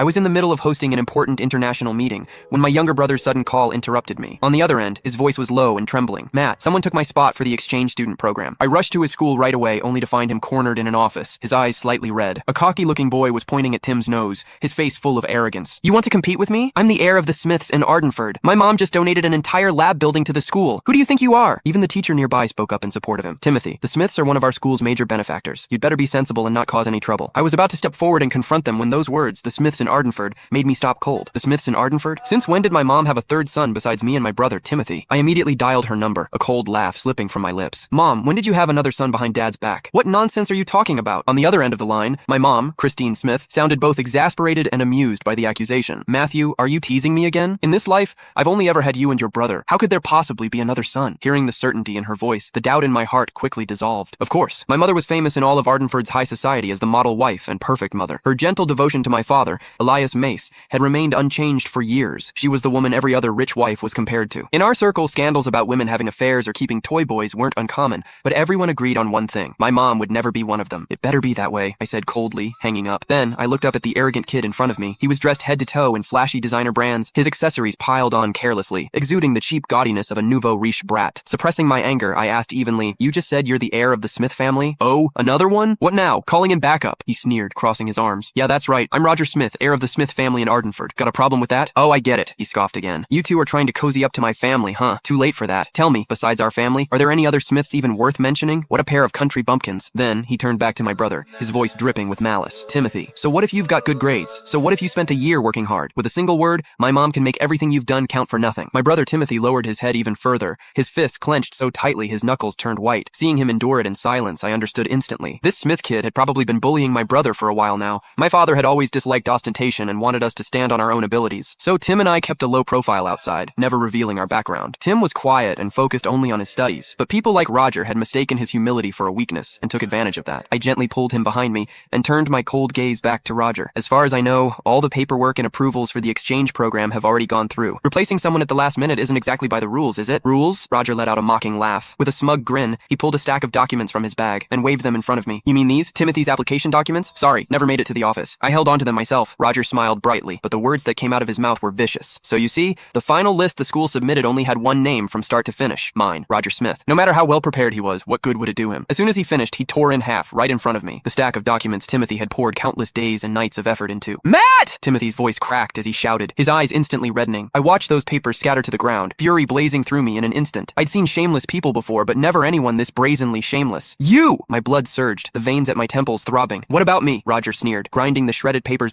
I was in the middle of hosting an important international meeting when my younger brother's sudden call interrupted me. On the other end, his voice was low and trembling. Matt, someone took my spot for the exchange student program. I rushed to his school right away, only to find him cornered in an office, his eyes slightly red. A cocky-looking boy was pointing at Tim's nose, his face full of arrogance. You want to compete with me? I'm the heir of the Smiths in Ardenford. My mom just donated an entire lab building to the school. Who do you think you are? Even the teacher nearby spoke up in support of him. Timothy, the Smiths are one of our school's major benefactors. You'd better be sensible and not cause any trouble. I was about to step forward and confront them when those words, the Smiths in Ardenford, made me stop cold. The Smiths in Ardenford? Since when did my mom have a third son besides me and my brother, Timothy? I immediately dialed her number, a cold laugh slipping from my lips. Mom, when did you have another son behind Dad's back? What nonsense are you talking about? On the other end of the line, my mom, Christine Smith, sounded both exasperated and amused by the accusation. Matthew, are you teasing me again? In this life, I've only ever had you and your brother. How could there possibly be another son? Hearing the certainty in her voice, the doubt in my heart quickly dissolved. Of course, my mother was famous in all of Ardenford's high society as the model wife and perfect mother. Her gentle devotion to my father, Elias Mace, had remained unchanged for years. She was the woman every other rich wife was compared to. In our circle, scandals about women having affairs or keeping toy boys weren't uncommon, but everyone agreed on one thing. My mom would never be one of them. It better be that way, I said coldly, hanging up. Then, I looked up at the arrogant kid in front of me. He was dressed head to toe in flashy designer brands, his accessories piled on carelessly, exuding the cheap gaudiness of a nouveau riche brat. Suppressing my anger, I asked evenly, you just said you're the heir of the Smith family? Oh, another one? What now? Calling him back up, he sneered, crossing his arms. Yeah, that's right. I'm Roger Smith, heir of the Smith family in Ardenford. Got a problem with that? Oh, I get it, he scoffed again. You two are trying to cozy up to my family, huh? Too late for that. Tell me, besides our family, are there any other Smiths even worth mentioning? What a pair of country bumpkins. Then, he turned back to my brother, his voice dripping with malice. Timothy, so what if you've got good grades? So what if you spent a year working hard? With a single word, my mom can make everything you've done count for nothing. My brother Timothy lowered his head even further, his fists clenched so tightly his knuckles turned white. Seeing him endure it in silence, I understood instantly. This Smith kid had probably been bullying my brother for a while now. My father had always disliked ostentation and wanted us to stand on our own abilities. So Tim and I kept a low profile outside, never revealing our background. Tim was quiet and focused only on his studies, but people like Roger had mistaken his humility for a weakness and took advantage of that. I gently pulled him behind me and turned my cold gaze back to Roger. As far as I know, all the paperwork and approvals for the exchange program have already gone through. Replacing someone at the last minute isn't exactly by the rules, is it? Rules? Roger let out a mocking laugh. With a smug grin, he pulled a stack of documents from his bag and waved them in front of me. You mean these? Timothy's application documents? Sorry, never made it to the office. I held on to them myself. Roger smiled brightly, but the words that came out of his mouth were vicious. So you see, the final list the school submitted only had one name from start to finish. Mine, Roger Smith. No matter how well prepared he was, what good would it do him? As soon as he finished, he tore in half, right in front of me, the stack of documents Timothy had poured countless days and nights of effort into. Matt! Timothy's voice cracked as he shouted, his eyes instantly reddening. I watched those papers scatter to the ground, fury blazing through me in an instant. I'd seen shameless people before, but never anyone this brazenly shameless. You! My blood surged, the veins at my temples throbbing. What about me? Roger sneered, grinding the shredded papers